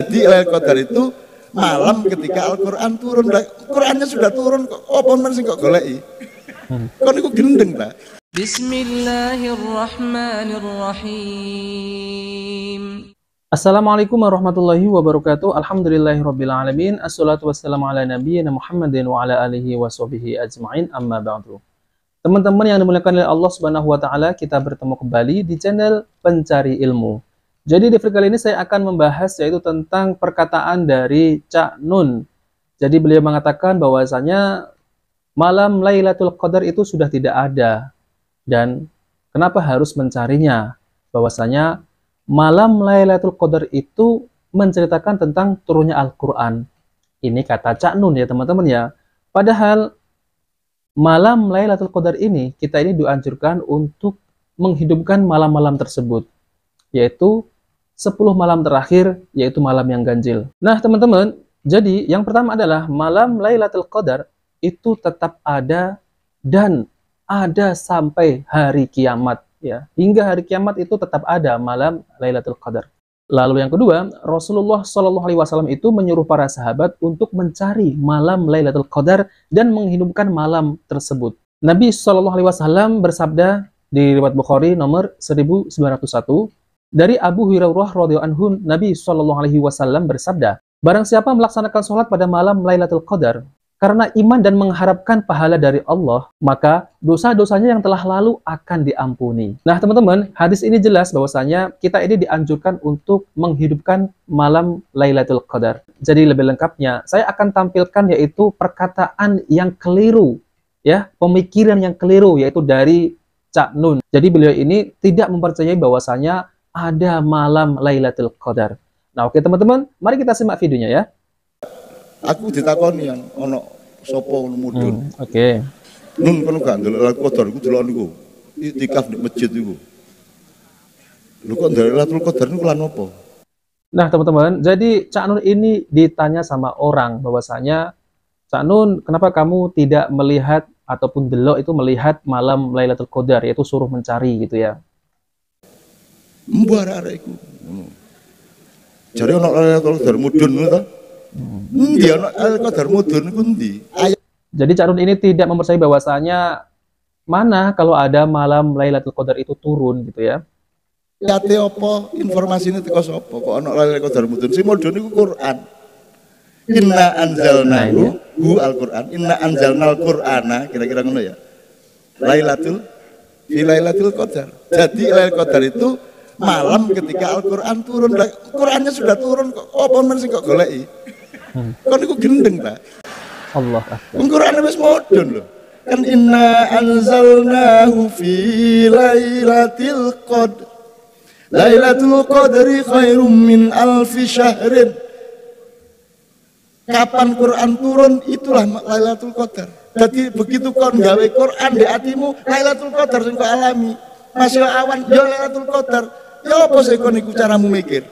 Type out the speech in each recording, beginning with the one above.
Jadi Lailatul Qadar itu malam ketika Al-Qur'an turun. Qur'annya sudah turun kok apa men sing kok goleki? Kon niku gendeng ta. Bismillahirrahmanirrahim. Assalamualaikum warahmatullahi wabarakatuh. Alhamdulillahirabbil alamin. Assalatu wassalamu ala nabiyyina Muhammadin wa ala alihi washabihi ajmain. Amma ba'du. Teman-teman yang dimuliakan oleh Allah Subhanahu wa taala, kita bertemu kembali di channel Pencari Ilmu. Jadi di video kali ini saya akan membahas yaitu tentang perkataan dari Cak Nun. Jadi beliau mengatakan bahwasanya malam Lailatul Qadar itu sudah tidak ada dan kenapa harus mencarinya? Bahwasanya malam Lailatul Qadar itu menceritakan tentang turunnya Al-Qur'an. Ini kata Cak Nun ya teman-teman ya. Padahal malam Lailatul Qadar ini kita ini dianjurkan untuk menghidupkan malam-malam tersebut, yaitu 10 malam terakhir, yaitu malam yang ganjil. Nah teman-teman, jadi yang pertama adalah malam Lailatul Qadar itu tetap ada dan ada sampai hari kiamat ya. Hingga hari kiamat itu tetap ada malam Lailatul Qadar. Lalu yang kedua, Rasulullah SAW itu menyuruh para sahabat untuk mencari malam Lailatul Qadar dan menghidupkan malam tersebut. Nabi SAW bersabda di riwayat Bukhari nomor 1901 dari Abu Hurairah radhiyallahu anhu, Nabi SAW bersabda, barang siapa melaksanakan sholat pada malam Lailatul Qadar karena iman dan mengharapkan pahala dari Allah, maka dosa-dosanya yang telah lalu akan diampuni. Nah teman-teman, hadis ini jelas bahwasanya kita ini dianjurkan untuk menghidupkan malam Lailatul Qadar. Jadi lebih lengkapnya, saya akan tampilkan yaitu perkataan yang keliru, ya, pemikiran yang keliru yaitu dari Cak Nun. Jadi beliau ini tidak mempercayai bahwasanya ada malam Lailatul Qadar. Nah oke teman-teman, mari kita simak videonya ya. Aku ditakoni yang ono sapa mudun. Oke. Nun kono gak ndelok Lailatul Qadar iku delok niku. Iktikaf di masjid iku. Lho kok ndelok Lailatul Qadar niku lan apa? Nah, teman-teman, jadi Cak Nun ini ditanya sama orang bahwasanya, Cak Nun, kenapa kamu tidak melihat ataupun delok itu melihat malam Lailatul Qadar, yaitu suruh mencari gitu ya. Mbah arek iku. Jare ono Lailatul Qadar mudun ngono ta? Endi ana Al-Qadar mudun niku endi? Jadi Cak Nun ini tidak mempercayai bahwasanya mana kalau ada malam Lailatul Qadar itu turun gitu ya. Ayate apa? Informasine teko sapa? Kok ana Lailatul Qadar mudun? Sing mudun niku Quran. Inna anzalnahu hu Al-Qur'an. Inna anzalnal Qur'ana, kira-kira ngono ya. Lailatul Qadar. Jadi Lailatul Qadar itu malam ketika Al-Qur'an turun. Qur'annya sudah turun kok apa men sing kok goleki? Kok niku gendeng ta? Allah Akbar. Qur'ane wis mudhun lho. Kan inna anzalnahu fi lailatul qadr. Lailatul qadri khairum min alfi syahrin. Kapan Quran turun itulah Lailatul Qadar. Jadi begitu kon gawe Quran di hatimu, Lailatul Qadar sing kok alami. Masih awan ya Lailatul Qadar. Ya apa sih kon iku caramu mikir?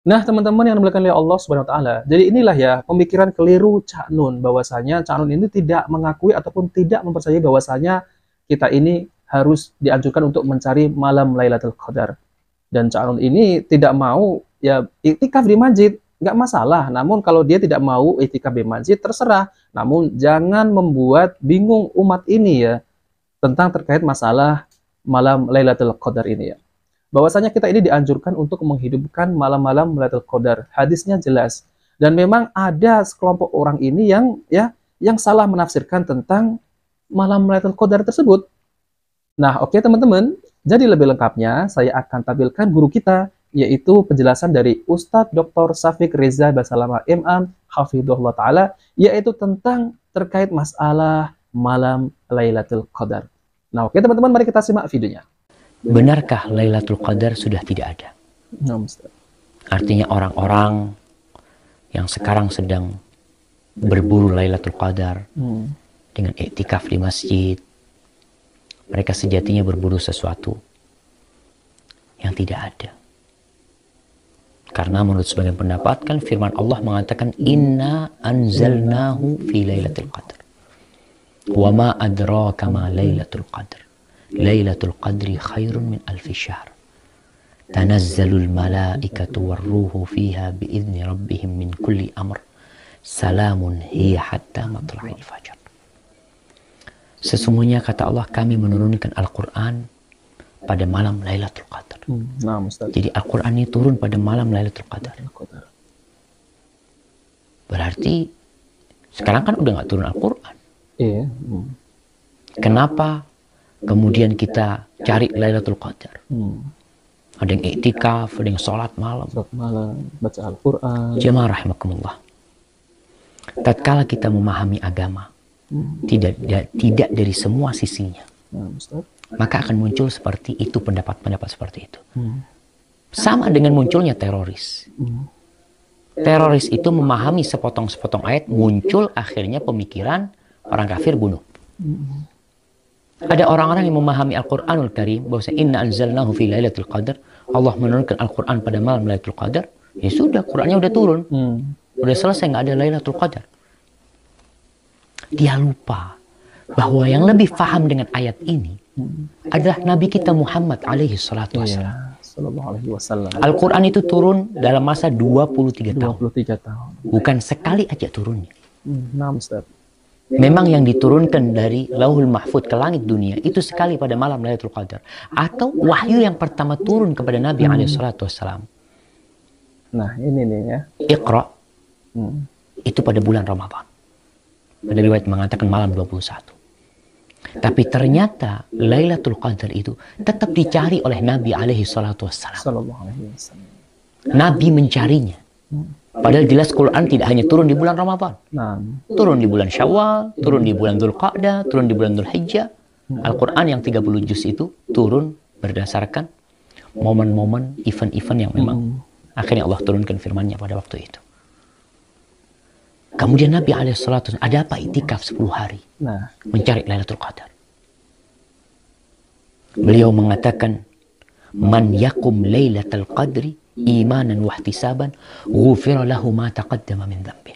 Nah, teman-teman yang dimuliakan oleh Allah Subhanahu wa taala. Jadi inilah ya pemikiran keliru Cak Nun bahwasanya Cak Nun ini tidak mengakui ataupun tidak mempercayai bahwasanya kita ini harus dianjurkan untuk mencari malam Lailatul Qadar. Dan Cak Nun ini tidak mau ya iktikaf di masjid, nggak masalah. Namun kalau dia tidak mau iktikaf di masjid terserah. Namun jangan membuat bingung umat ini ya tentang terkait masalah malam Lailatul Qadar ini ya. Bahwasanya kita ini dianjurkan untuk menghidupkan malam-malam Lailatul Qadar. Hadisnya jelas. Dan memang ada sekelompok orang ini yang salah menafsirkan tentang malam Lailatul Qadar tersebut. Nah, oke teman-teman. Jadi lebih lengkapnya saya akan tampilkan guru kita yaitu penjelasan dari Ustadz Dr. Syafiq Reza Basalamah MM Hafidhullah Ta'ala yaitu tentang terkait masalah malam Lailatul Qadar. Nah, oke teman-teman, mari kita simak videonya. Benarkah Lailatul Qadar sudah tidak ada? Artinya orang-orang yang sekarang sedang berburu Lailatul Qadar dengan iktikaf di masjid, mereka sejatinya berburu sesuatu yang tidak ada. Karena menurut sebagian pendapat kan firman Allah mengatakan inna anzalnahu fi Lailatul Qadar. Wa ma adraka ma Lailatul Qadar. Lailatul Qadri khairun min alfi syahr. Tanazzalul malaikatu warruhu fiha biizni rabbihim min kulli amr. Salamun hiya hatta matla'il fajar. Sesungguhnya kata Allah, kami menurunkan Al-Quran pada malam Lailatul Qadar. Nah, Ustaz. Jadi Al-Quran ini turun pada malam Lailatul Qadar. Berarti sekarang kan udah nggak turun Al-Quran. Iya. Kenapa kemudian kita cari Lailatul Qadar? Ada yang iktikaf, ada yang sholat malam. Sholat malam, baca Al-Quran. Jemaah rahimakumullah. Tatkala kita memahami agama, tidak dari semua sisinya, Nah, Ustaz. maka akan muncul seperti itu, pendapat-pendapat seperti itu. Sama dengan munculnya teroris. Teroris itu memahami sepotong-sepotong ayat, muncul akhirnya pemikiran orang kafir bunuh. Ada orang-orang yang memahami Al-Quranul Karim, bahwa inna anzalnahu fi lailatul qadar, Allah menurunkan Al-Quran pada malam Lailatul Qadar, ya sudah, Qurannya udah turun. Udah selesai, nggak ada Lailatul Qadar. Dia lupa bahwa yang lebih paham dengan ayat ini adalah Nabi kita Muhammad alaihi salatu wassalam. Sallallahu alaihi wasallam. Al-Quran itu turun dalam masa 23 tahun. 23 tahun. Bukan sekali aja turunnya. Nah, Ustaz. Memang yang diturunkan dari Lauhul Mahfud ke langit dunia itu sekali pada malam Lailatul Qadar, atau wahyu yang pertama turun kepada Nabi alaihi salatu wassalam. Nah, ini nih ya. Iqra itu pada bulan Ramadan. Ada riwayat mengatakan malam 21. Tapi ternyata Lailatul Qadar itu tetap dicari oleh Nabi alaihi salatu wassalam. Sallallahu alaihi wasallam. Nabi mencarinya. Padahal jelas Quran tidak hanya turun di bulan Ramadan. Nah, Turun di bulan Syawal, turun di bulan Dzulqa'dah, turun di bulan Dzulhijjah. Al-Quran yang 30 juz itu turun berdasarkan momen-momen, event-event yang memang akhirnya Allah turunkan firman-Nya pada waktu itu. Kemudian Nabi alaihissalatu ada apa? Iktikaf 10 hari. nah, Mencari Lailatul Qadar. Beliau mengatakan, "Man yakum Lailatul Qadri imanan wa ihtisaban, ghufira lahu ma taqaddama min dhanbi."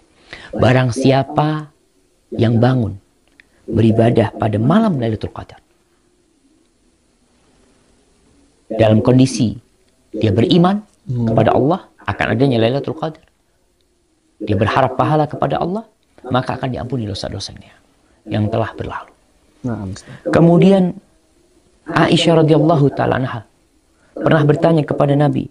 Barang siapa yang bangun beribadah pada malam Lailatul Qadar dalam kondisi dia beriman kepada Allah akan adanya Lailatul Qadar, dia berharap pahala kepada Allah, maka akan diampuni dosa-dosanya yang telah berlalu. nah, Ustaz. Kemudian Aisyah radhiyallahu ta'ala anha pernah bertanya kepada Nabi,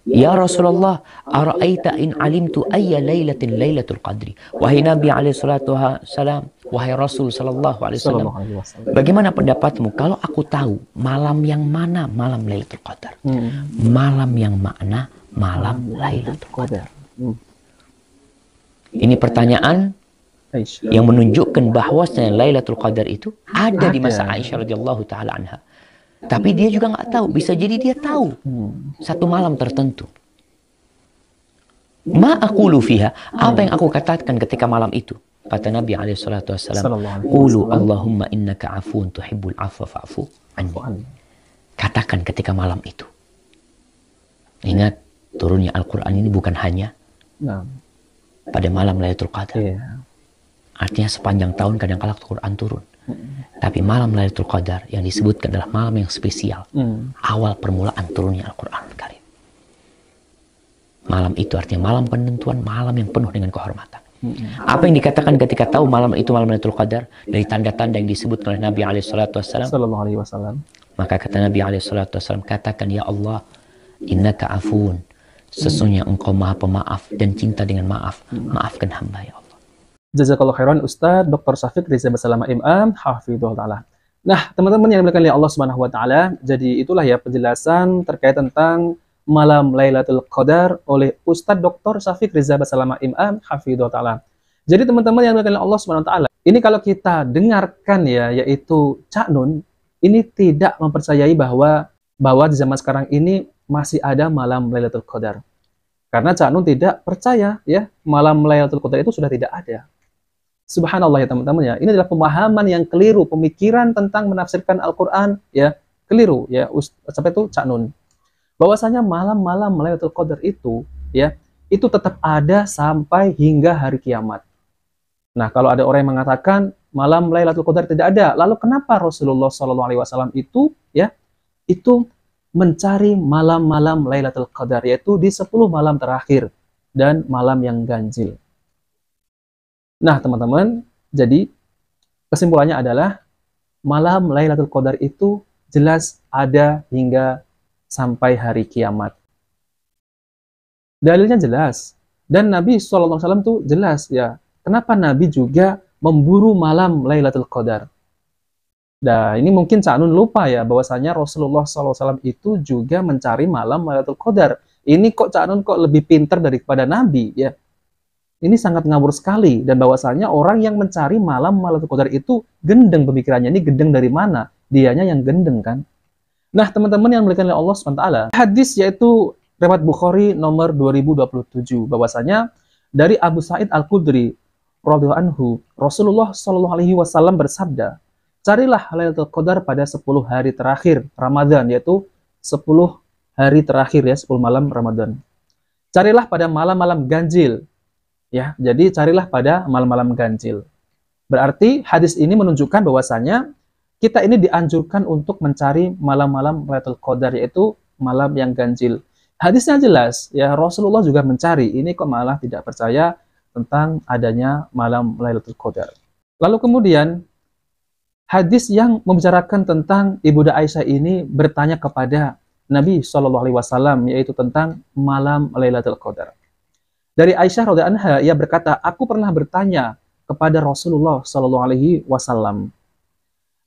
"Ya Rasulullah, ara'aita in alimtu ayya lailatin lailatul qadri?" Wahai Nabi alaihi salatu wasalam, wahai Rasul sallallahu alaihi wasallam, Sallallahu alaihi wasallam. bagaimana pendapatmu kalau aku tahu malam yang mana malam Lailatul Qadar? Malam yang makna malam Lailatul Qadar. Ini pertanyaan Aisyah. yang menunjukkan bahwasanya Lailatul Qadar itu ada di masa Aisyah radhiyallahu taala anha. Tapi dia juga nggak tahu, bisa jadi dia tahu satu malam tertentu. Ma aqulu fiha, apa yang aku katakan ketika malam itu? Kata Nabi alaihi salatu wasallam, Sallallahu alaihi "Qulu wasallam. Allahumma innaka 'afuwun tuhibbul 'afwa fa'fu anni." Katakan ketika malam itu. Ingat, turunnya Al-Qur'an ini bukan hanya Nah, pada malam Lailatul Qadar. iya. Artinya sepanjang tahun kadang-kala Al-Quran turun. Tapi malam Lailatul Qadar yang disebutkan adalah malam yang spesial. Awal permulaan turunnya Al-Quran Karim. Malam itu artinya malam penentuan, malam yang penuh dengan kehormatan. Apa yang dikatakan ketika tahu malam itu malam Lailatul Qadar dari tanda-tanda yang disebutkan oleh Nabi alaihissalatu wassalam? Sallallahu alaihi wasallam. Maka kata Nabi alaihissalatu wassalam, katakan, "Ya Allah, innaka afuun." Sesungguhnya engkau maha pemaaf dan cinta dengan maaf. Maafkan hamba ya Allah. Jazakallahu khairan Ustaz Dr. Syafiq Riza Basalamah Imam hafizahullah taala. Nah, teman-teman yang dimuliakan oleh Allah Subhanahu wa taala, jadi itulah ya penjelasan terkait tentang malam Lailatul Qadar oleh Ustaz Dr. Syafiq Riza Basalamah Imam hafizahullah taala. Jadi teman-teman yang dimuliakan oleh Allah Subhanahu wa taala, ini kalau kita dengarkan ya, yaitu Cak Nun ini tidak mempercayai bahwa di zaman sekarang ini masih ada malam Lailatul Qadar. Karena Cak Nun tidak percaya ya malam Lailatul Qadar itu sudah tidak ada. Subhanallah ya teman-teman ya. Ini adalah pemahaman yang keliru, pemikiran tentang menafsirkan Al-Qur'an ya, keliru ya. Sampai itu Cak Nun. Bahwasanya malam-malam Lailatul Qadar itu ya, itu tetap ada sampai hingga hari kiamat. Nah, kalau ada orang yang mengatakan malam Lailatul Qadar tidak ada, lalu kenapa Rasulullah SAW itu ya, itu mencari malam-malam Lailatul Qadar, yaitu di 10 malam terakhir dan malam yang ganjil. Nah, teman-teman, jadi kesimpulannya adalah malam Lailatul Qadar itu jelas ada hingga sampai hari kiamat. Dalilnya jelas. Dan Nabi SAW tuh jelas ya. Kenapa Nabi juga memburu malam Lailatul Qadar? Nah, ini mungkin Cak Nun lupa ya, bahwasanya Rasulullah SAW itu juga mencari malam Lailatul Qadar. Ini kok Cak Nun kok lebih pintar daripada Nabi ya. Ini sangat ngawur sekali. Dan bahwasanya orang yang mencari malam Lailatul Qadar itu gendeng pemikirannya. Ini gendeng dari mana? Dianya yang gendeng kan. Nah, teman-teman yang dimuliakan oleh Allah SWT, hadis yaitu riwayat Bukhari nomor 2027, bahwasanya dari Abu Sa'id Al-Khudri radhiyallahu anhu, Rasulullah SAW bersabda, carilah Lailatul Qadar pada 10 hari terakhir Ramadan, yaitu 10 hari terakhir ya, 10 malam Ramadan. Carilah pada malam-malam ganjil. Ya, jadi carilah pada malam-malam ganjil. Berarti hadis ini menunjukkan bahwasanya kita ini dianjurkan untuk mencari malam-malam Lailatul Qadar, yaitu malam yang ganjil. Hadisnya jelas, ya Rasulullah juga mencari. Ini kok malah tidak percaya tentang adanya malam Lailatul Qadar. Lalu kemudian hadis yang membicarakan tentang Ibunda Aisyah ini bertanya kepada Nabi SAW, yaitu tentang malam Lailatul Qadar. Dari Aisyah radhiyallahu anha, ia berkata, aku pernah bertanya kepada Rasulullah SAW,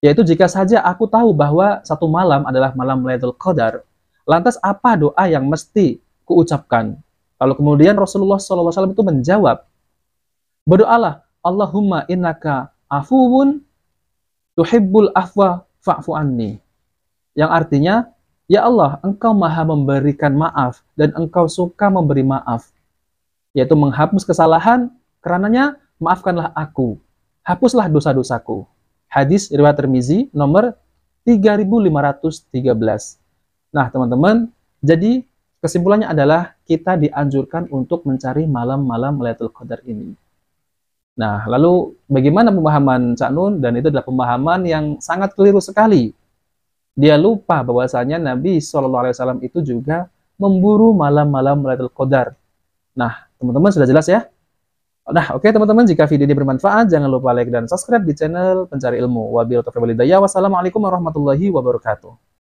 yaitu jika saja aku tahu bahwa satu malam adalah malam Lailatul Qadar, lantas apa doa yang mesti kuucapkan? Lalu kemudian Rasulullah SAW itu menjawab, berdoalah, Allahumma innaka afuwun tuhibbul afwa fa'fu anni. Yang artinya, ya Allah, engkau maha memberikan maaf dan engkau suka memberi maaf. Yaitu menghapus kesalahan, karenanya maafkanlah aku. Hapuslah dosa-dosaku. Hadis riwayat Tirmizi nomor 3513. Nah, teman-teman, jadi kesimpulannya adalah kita dianjurkan untuk mencari malam-malam Lailatul Qadar ini. Nah, lalu bagaimana pemahaman Cak Nun? Dan itu adalah pemahaman yang sangat keliru sekali. Dia lupa bahwasanya Nabi SAW itu juga memburu malam-malam Lailatul Qadar. Nah, teman-teman sudah jelas ya? Nah, oke teman-teman, jika video ini bermanfaat, jangan lupa like dan subscribe di channel Pencari Ilmu. Wabillahi taufiq wal hidayah. Wassalamualaikum warahmatullahi wabarakatuh.